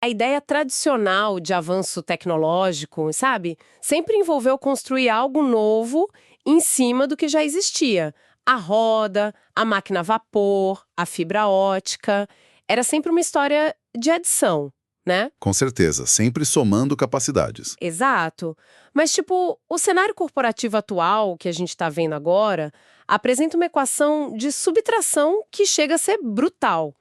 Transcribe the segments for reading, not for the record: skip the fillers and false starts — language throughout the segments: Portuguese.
A ideia tradicional de avanço tecnológico, sabe, sempre envolveu construir algo novo em cima do que já existia. A roda, a máquina a vapor, a fibra ótica. Era sempre uma história de adição, né? Com certeza, sempre somando capacidades. Exato. Mas, tipo, o cenário corporativo atual que a gente está vendo agora apresenta uma equação de subtração que chega a ser brutal.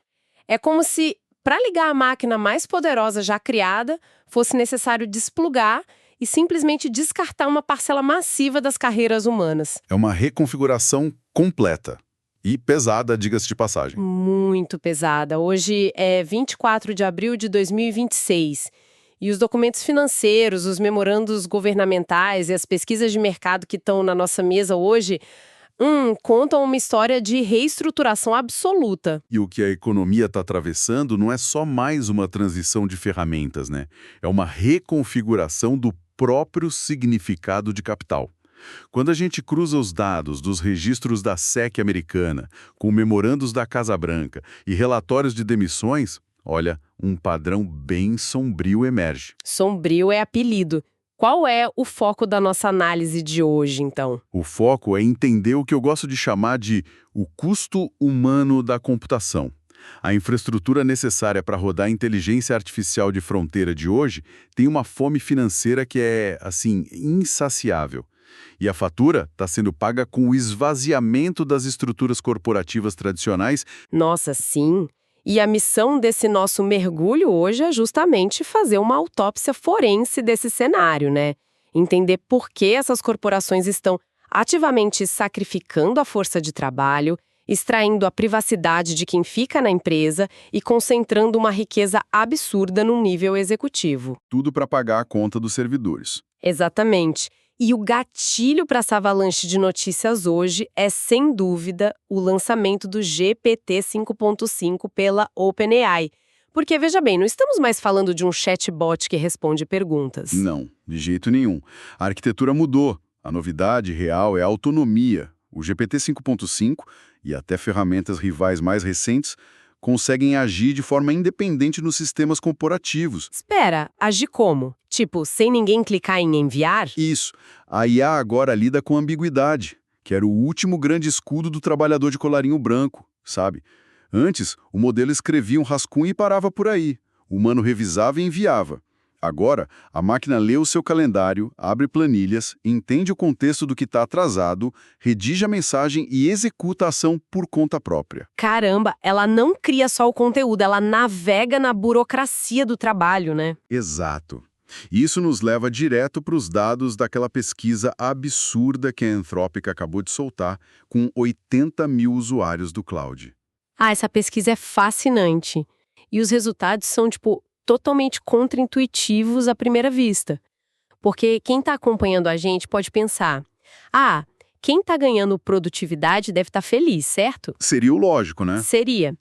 É como se, para ligar a máquina mais poderosa já criada, fosse necessário desplugar e simplesmente descartar uma parcela massiva das carreiras humanas. É uma reconfiguração completa. E pesada, diga-se de passagem. Muito pesada. Hoje é 24 de abril de 2026. E os documentos financeiros, os memorandos governamentais e as pesquisas de mercado que estão na nossa mesa hoje, contam uma história de reestruturação absoluta. E o que a economia está atravessando não é só mais uma transição de ferramentas, né? É uma reconfiguração do próprio significado de capital. Quando a gente cruza os dados dos registros da SEC americana, com memorandos da Casa Branca e relatórios de demissões, olha, um padrão bem sombrio emerge. Sombrio é apelido. Qual é o foco da nossa análise de hoje, então? O foco é entender o que eu gosto de chamar de o custo humano da computação. A infraestrutura necessária para rodar a inteligência artificial de fronteira de hoje tem uma fome financeira que é, assim, insaciável. E a fatura está sendo paga com o esvaziamento das estruturas corporativas tradicionais. Nossa, sim. E a missão desse nosso mergulho hoje é justamente fazer uma autópsia forense desse cenário, né? Entender por que essas corporações estão ativamente sacrificando a força de trabalho, extraindo a privacidade de quem fica na empresa e concentrando uma riqueza absurda no nível executivo. Tudo para pagar a conta dos servidores. Exatamente. E o gatilho para essa avalanche de notícias hoje é, sem dúvida, o lançamento do GPT 5.5 pela OpenAI. Porque, veja bem, não estamos mais falando de um chatbot que responde perguntas. Não, de jeito nenhum. A arquitetura mudou. A novidade real é a autonomia. O GPT 5.5 e até ferramentas rivais mais recentes conseguem agir de forma independente nos sistemas corporativos. Espera, agir como? Tipo, sem ninguém clicar em enviar? Isso. A IA agora lida com ambiguidade, que era o último grande escudo do trabalhador de colarinho branco, sabe? Antes, o modelo escrevia um rascunho e parava por aí. O humano revisava e enviava. Agora, a máquina lê o seu calendário, abre planilhas, entende o contexto do que está atrasado, redige a mensagem e executa a ação por conta própria. Caramba, ela não cria só o conteúdo, ela navega na burocracia do trabalho, né? Exato. Isso nos leva direto para os dados daquela pesquisa absurda que a Anthropic acabou de soltar, com 80 mil usuários do cloud. Ah, essa pesquisa é fascinante. E os resultados são, tipo, totalmente contraintuitivos à primeira vista. Porque quem está acompanhando a gente pode pensar, quem está ganhando produtividade deve estar feliz, certo? Seria o lógico, né? Seria.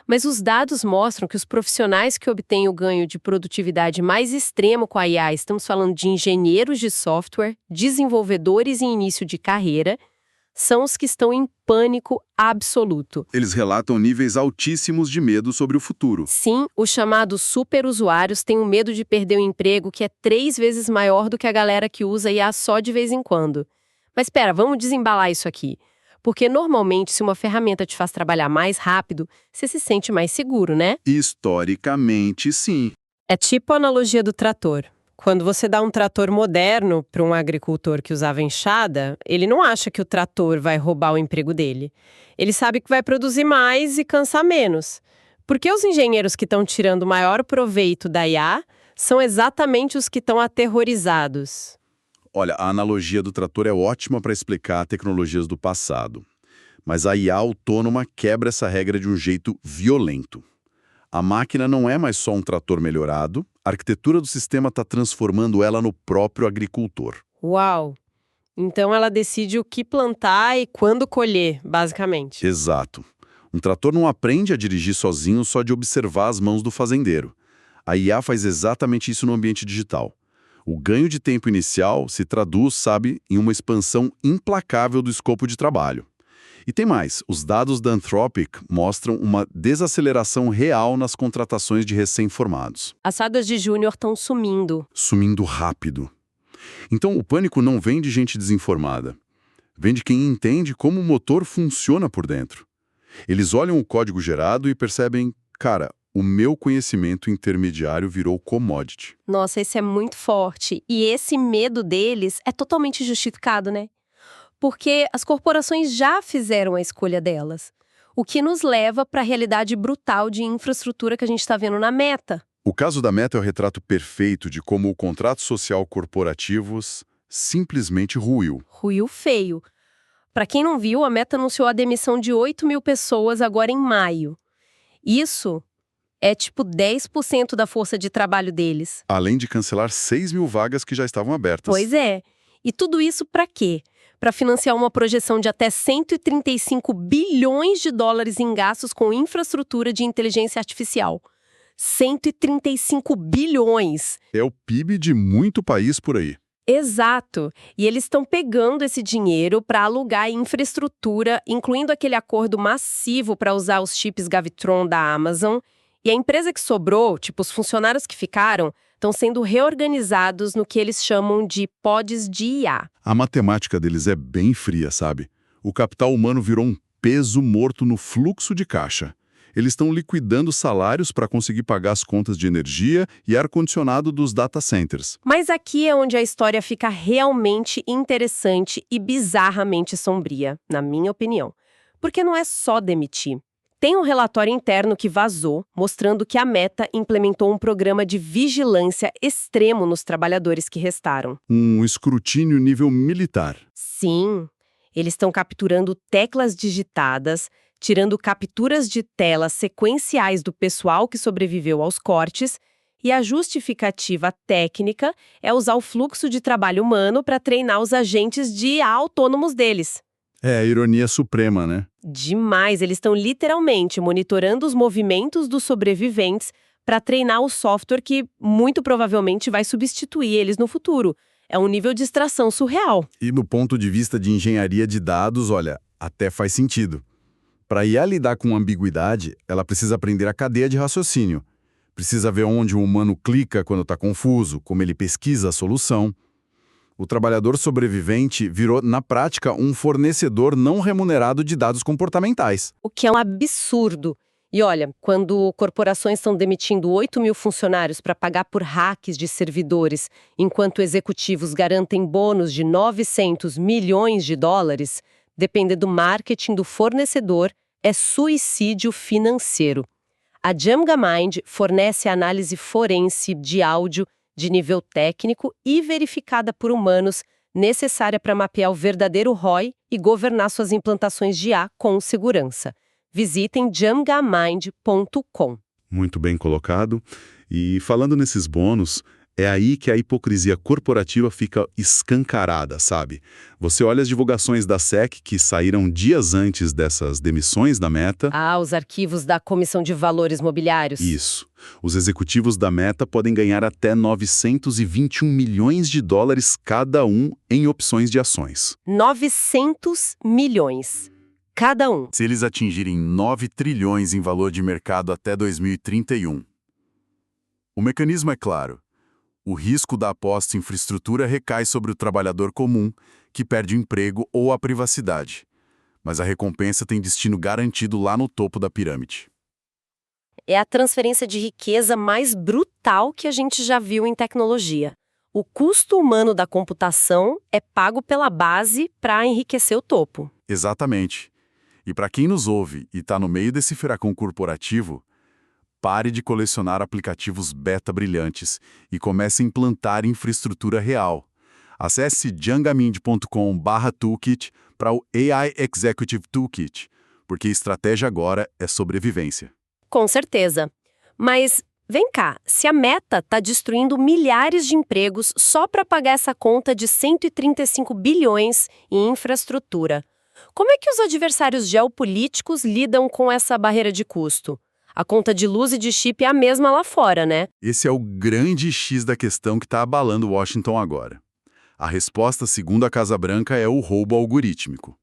Mas os dados mostram que os profissionais que obtêm o ganho de produtividade mais extremo com a IA, estamos falando de engenheiros de software, desenvolvedores em início de carreira, são os que estão em pânico absoluto. Eles relatam níveis altíssimos de medo sobre o futuro. Sim, os chamados superusuários têm um medo de perder o emprego que é 3 vezes maior do que a galera que usa IA só de vez em quando. Mas espera, vamos desembalar isso aqui. Porque normalmente, se uma ferramenta te faz trabalhar mais rápido, você se sente mais seguro, né? Historicamente, sim. É tipo a analogia do trator. Quando você dá um trator moderno para um agricultor que usava enxada, ele não acha que o trator vai roubar o emprego dele. Ele sabe que vai produzir mais e cansar menos. Porque os engenheiros que estão tirando o maior proveito da IA são exatamente os que estão aterrorizados. Olha, a analogia do trator é ótima para explicar tecnologias do passado. Mas a IA autônoma quebra essa regra de um jeito violento. A máquina não é mais só um trator melhorado, a arquitetura do sistema está transformando ela no próprio agricultor. Uau! Então ela decide o que plantar e quando colher, basicamente. Exato. Um trator não aprende a dirigir sozinho só de observar as mãos do fazendeiro. A IA faz exatamente isso no ambiente digital. O ganho de tempo inicial se traduz, sabe, em uma expansão implacável do escopo de trabalho. E tem mais, os dados da Anthropic mostram uma desaceleração real nas contratações de recém-formados. As fadas de júnior estão sumindo. Sumindo rápido. Então, o pânico não vem de gente desinformada. Vem de quem entende como o motor funciona por dentro. Eles olham o código gerado e percebem, cara, o meu conhecimento intermediário virou commodity. Nossa, esse é muito forte. E esse medo deles é totalmente justificado, né? Porque as corporações já fizeram a escolha delas. O que nos leva para a realidade brutal de infraestrutura que a gente está vendo na Meta. O caso da Meta é o retrato perfeito de como o contrato social corporativos simplesmente ruiu. Ruiu feio. Para quem não viu, a Meta anunciou a demissão de 8 mil pessoas agora em maio. Isso é tipo 10% da força de trabalho deles. Além de cancelar 6 mil vagas que já estavam abertas. Pois é. E tudo isso para quê? Para financiar uma projeção de até 135 bilhões de dólares em gastos com infraestrutura de inteligência artificial. 135 bilhões! É o PIB de muito país por aí. Exato. E eles estão pegando esse dinheiro para alugar infraestrutura, incluindo aquele acordo massivo para usar os chips Gravitron da Amazon. E a empresa que sobrou, tipo os funcionários que ficaram, estão sendo reorganizados no que eles chamam de pods de IA. A matemática deles é bem fria, sabe? O capital humano virou um peso morto no fluxo de caixa. Eles estão liquidando salários para conseguir pagar as contas de energia e ar-condicionado dos data centers. Mas aqui é onde a história fica realmente interessante e bizarramente sombria, na minha opinião. Porque não é só demitir. Tem um relatório interno que vazou, mostrando que a Meta implementou um programa de vigilância extremo nos trabalhadores que restaram. Um escrutínio nível militar. Sim, eles estão capturando teclas digitadas, tirando capturas de tela sequenciais do pessoal que sobreviveu aos cortes, e a justificativa técnica é usar o fluxo de trabalho humano para treinar os agentes de IA autônomos deles. É a ironia suprema, né? Demais, eles estão literalmente monitorando os movimentos dos sobreviventes para treinar o software que muito provavelmente vai substituir eles no futuro. É um nível de extração surreal. E do ponto de vista de engenharia de dados, olha, até faz sentido. Para a IA lidar com ambiguidade, ela precisa aprender a cadeia de raciocínio. Precisa ver onde o humano clica quando está confuso, como ele pesquisa a solução. O trabalhador sobrevivente virou, na prática, um fornecedor não remunerado de dados comportamentais. O que é um absurdo. E olha, quando corporações estão demitindo 8 mil funcionários para pagar por hacks de servidores, enquanto executivos garantem bônus de 900 milhões de dólares, depender do marketing do fornecedor é suicídio financeiro. A Jamgamind fornece análise forense de áudio de nível técnico e verificada por humanos, necessária para mapear o verdadeiro ROI e governar suas implantações de IA com segurança. Visitem jamgamind.com. Muito bem colocado. E falando nesses bônus, é aí que a hipocrisia corporativa fica escancarada, sabe? Você olha as divulgações da SEC que saíram dias antes dessas demissões da Meta. Ah, os arquivos da Comissão de Valores Mobiliários. Isso. Os executivos da Meta podem ganhar até 921 milhões de dólares cada um em opções de ações. 900 milhões. Cada um. Se eles atingirem 9 trilhões em valor de mercado até 2031. O mecanismo é claro. O risco da aposta em infraestrutura recai sobre o trabalhador comum, que perde o emprego ou a privacidade. Mas a recompensa tem destino garantido lá no topo da pirâmide. É a transferência de riqueza mais brutal que a gente já viu em tecnologia. O custo humano da computação é pago pela base para enriquecer o topo. Exatamente. E para quem nos ouve e está no meio desse furacão corporativo, pare de colecionar aplicativos beta brilhantes e comece a implantar infraestrutura real. Acesse jangamind.com/toolkit para o AI Executive Toolkit, porque estratégia agora é sobrevivência. Com certeza. Mas vem cá, se a Meta está destruindo milhares de empregos só para pagar essa conta de 135 bilhões em infraestrutura, como é que os adversários geopolíticos lidam com essa barreira de custo? A conta de luz e de chip é a mesma lá fora, né? Esse é o grande X da questão que está abalando Washington agora. A resposta, segundo a Casa Branca, é o roubo algorítmico.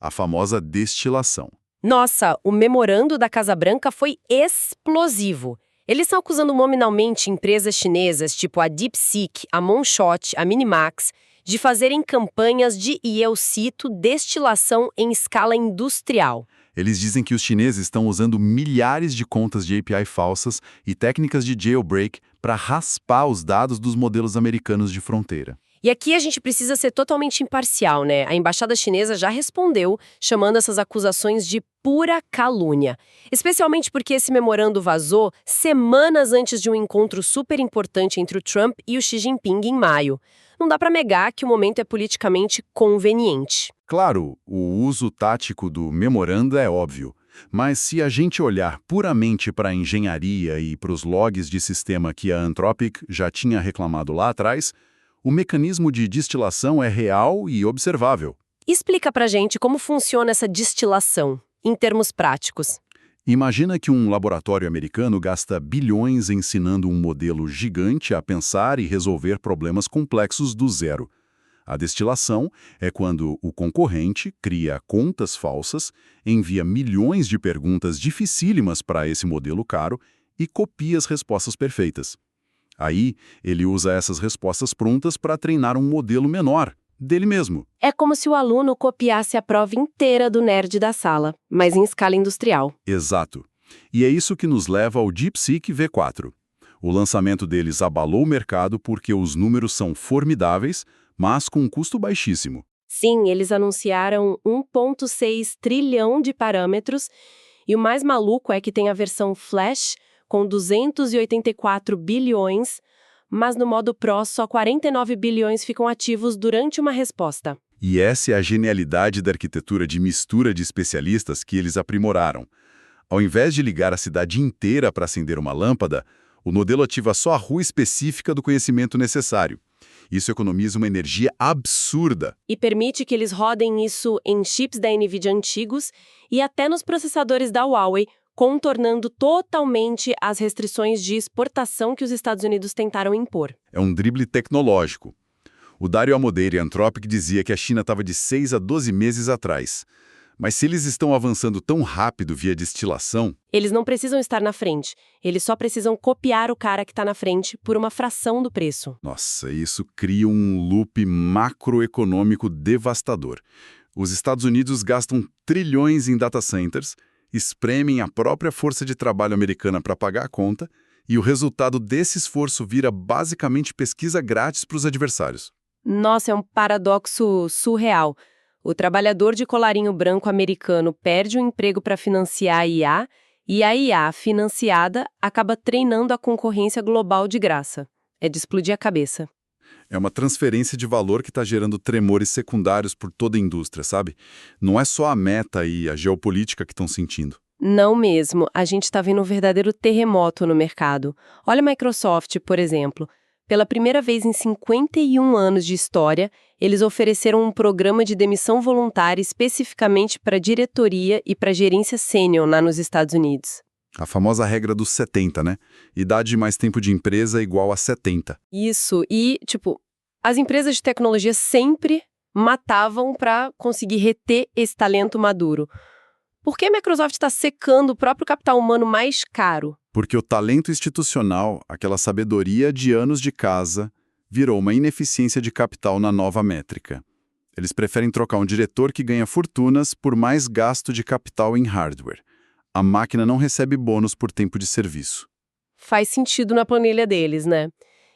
a famosa destilação. Nossa, o memorando da Casa Branca foi explosivo. Eles estão acusando nominalmente empresas chinesas, tipo a DeepSeek, a Moonshot, a Minimax, de fazerem campanhas de, e eu cito, destilação em escala industrial. Eles dizem que os chineses estão usando milhares de contas de API falsas e técnicas de jailbreak para raspar os dados dos modelos americanos de fronteira. E aqui a gente precisa ser totalmente imparcial, né? A embaixada chinesa já respondeu, chamando essas acusações de pura calúnia. Especialmente porque esse memorando vazou semanas antes de um encontro super importante entre o Trump e o Xi Jinping em maio. Não dá para negar que o momento é politicamente conveniente. Claro, o uso tático do memorando é óbvio, mas se a gente olhar puramente para a engenharia e para os logs de sistema que a Anthropic já tinha reclamado lá atrás, o mecanismo de destilação é real e observável. Explica pra gente como funciona essa destilação, em termos práticos. Imagina que um laboratório americano gasta bilhões ensinando um modelo gigante a pensar e resolver problemas complexos do zero. A destilação é quando o concorrente cria contas falsas, envia milhões de perguntas dificílimas para esse modelo caro e copia as respostas perfeitas. Aí, ele usa essas respostas prontas para treinar um modelo menor, dele mesmo. É como se o aluno copiasse a prova inteira do nerd da sala, mas em escala industrial. Exato. E é isso que nos leva ao DeepSeek V4. O lançamento deles abalou o mercado porque os números são formidáveis, mas com um custo baixíssimo. Sim, eles anunciaram 1,6 trilhão de parâmetros, e o mais maluco é que tem a versão Flash, com 284 bilhões, mas no modo Pro só 49 bilhões ficam ativos durante uma resposta. E essa é a genialidade da arquitetura de mistura de especialistas que eles aprimoraram. Ao invés de ligar a cidade inteira para acender uma lâmpada, o modelo ativa só a rua específica do conhecimento necessário. Isso economiza uma energia absurda. E permite que eles rodem isso em chips da NVIDIA antigos e até nos processadores da Huawei, contornando totalmente as restrições de exportação que os Estados Unidos tentaram impor. É um drible tecnológico. O Dario Amodei, Anthropic, dizia que a China estava de 6 a 12 meses atrás. Mas se eles estão avançando tão rápido via destilação... Eles não precisam estar na frente. Eles só precisam copiar o cara que está na frente por uma fração do preço. Nossa, isso cria um loop macroeconômico devastador. Os Estados Unidos gastam trilhões em data centers, espremem a própria força de trabalho americana para pagar a conta, e o resultado desse esforço vira basicamente pesquisa grátis para os adversários. Nossa, é um paradoxo surreal. O trabalhador de colarinho branco americano perde o emprego para financiar a IA, e a IA financiada acaba treinando a concorrência global de graça. É de explodir a cabeça. É uma transferência de valor que está gerando tremores secundários por toda a indústria, sabe? Não é só a Meta e a geopolítica que estão sentindo. Não mesmo. A gente está vendo um verdadeiro terremoto no mercado. Olha a Microsoft, por exemplo. Pela primeira vez em 51 anos de história, eles ofereceram um programa de demissão voluntária especificamente para diretoria e para gerência sênior lá nos Estados Unidos. A famosa regra dos 70, né? Idade mais tempo de empresa igual a 70. Isso. E, as empresas de tecnologia sempre matavam para conseguir reter esse talento maduro. Por que a Microsoft está secando o próprio capital humano mais caro? Porque o talento institucional, aquela sabedoria de anos de casa, virou uma ineficiência de capital na nova métrica. Eles preferem trocar um diretor que ganha fortunas por mais gasto de capital em hardware. A máquina não recebe bônus por tempo de serviço. Faz sentido na planilha deles, né?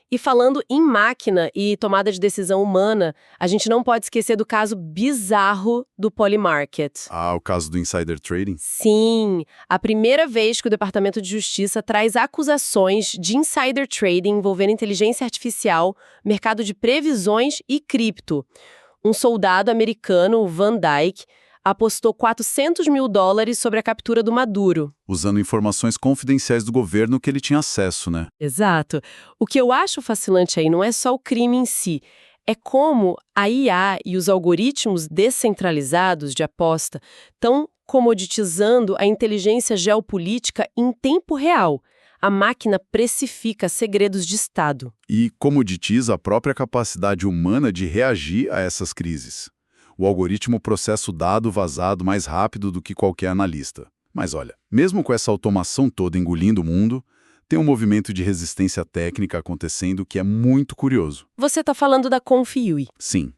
E falando em máquina e tomada de decisão humana, a gente não pode esquecer do caso bizarro do Polymarket. Ah, o caso do insider trading? Sim, a primeira vez que o Departamento de Justiça traz acusações de insider trading envolvendo inteligência artificial, mercado de previsões e cripto. Um soldado americano, o Van Dyke, apostou $400 mil sobre a captura do Maduro. Usando informações confidenciais do governo que ele tinha acesso, né? Exato. O que eu acho fascinante aí não é só o crime em si, é como a IA e os algoritmos descentralizados de aposta estão comoditizando a inteligência geopolítica em tempo real. A máquina precifica segredos de Estado. E comoditiza a própria capacidade humana de reagir a essas crises. O algoritmo processa o dado vazado mais rápido do que qualquer analista. Mas olha, mesmo com essa automação toda engolindo o mundo, tem um movimento de resistência técnica acontecendo que é muito curioso. Você está falando da Confui. Sim.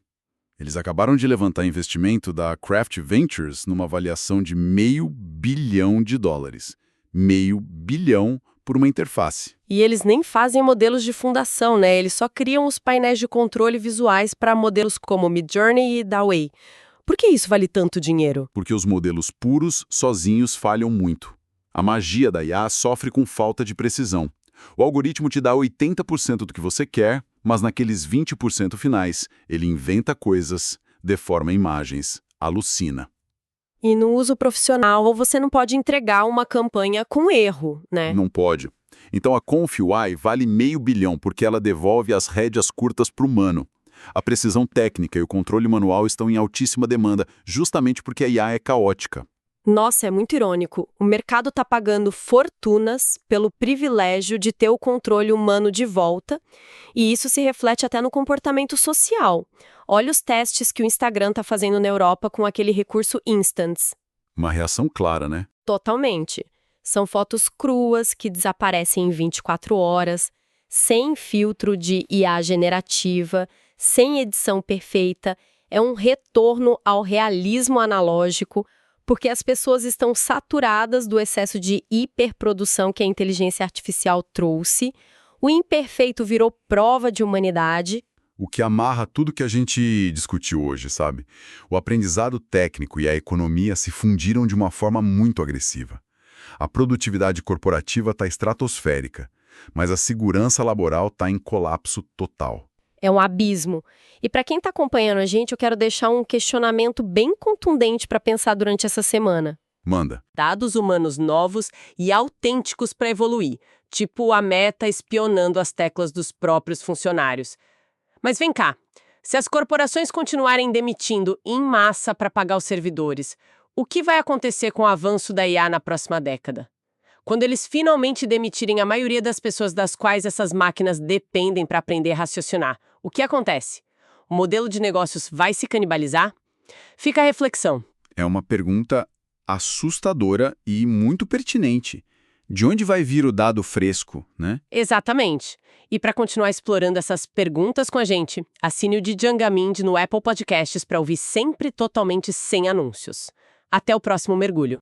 Eles acabaram de levantar investimento da Craft Ventures numa avaliação de $500 bilhão. $500 bilhão por uma interface. E eles nem fazem modelos de fundação, né? Eles só criam os painéis de controle visuais para modelos como Midjourney e Dawei. Por que isso vale tanto dinheiro? Porque os modelos puros, sozinhos, falham muito. A magia da IA sofre com falta de precisão. O algoritmo te dá 80% do que você quer, mas naqueles 20% finais, ele inventa coisas, deforma imagens, alucina. E no uso profissional, você não pode entregar uma campanha com erro, né? Não pode. Então a Confui vale $500 bilhão porque ela devolve as rédeas curtas para o humano. A precisão técnica e o controle manual estão em altíssima demanda, justamente porque a IA é caótica. Nossa, é muito irônico. O mercado está pagando fortunas pelo privilégio de ter o controle humano de volta, e isso se reflete até no comportamento social. Olha os testes que o Instagram está fazendo na Europa com aquele recurso Instants. Uma reação clara, né? Totalmente. São fotos cruas que desaparecem em 24 horas, sem filtro de IA generativa, sem edição perfeita. É um retorno ao realismo analógico, porque as pessoas estão saturadas do excesso de hiperprodução que a inteligência artificial trouxe. O imperfeito virou prova de humanidade. O que amarra tudo que a gente discutiu hoje, sabe? O aprendizado técnico e a economia se fundiram de uma forma muito agressiva. A produtividade corporativa está estratosférica, mas a segurança laboral está em colapso total. É um abismo. E para quem está acompanhando a gente, eu quero deixar um questionamento bem contundente para pensar durante essa semana. Manda. Dados humanos novos e autênticos para evoluir, tipo a Meta espionando as teclas dos próprios funcionários. Mas vem cá, se as corporações continuarem demitindo em massa para pagar os servidores, o que vai acontecer com o avanço da IA na próxima década? Quando eles finalmente demitirem a maioria das pessoas das quais essas máquinas dependem para aprender a raciocinar, o que acontece? O modelo de negócios vai se canibalizar? Fica a reflexão. É uma pergunta assustadora e muito pertinente. De onde vai vir o dado fresco, né? Exatamente. E para continuar explorando essas perguntas com a gente, assine o de Djangamind no Apple Podcasts para ouvir sempre totalmente sem anúncios. Até o próximo mergulho.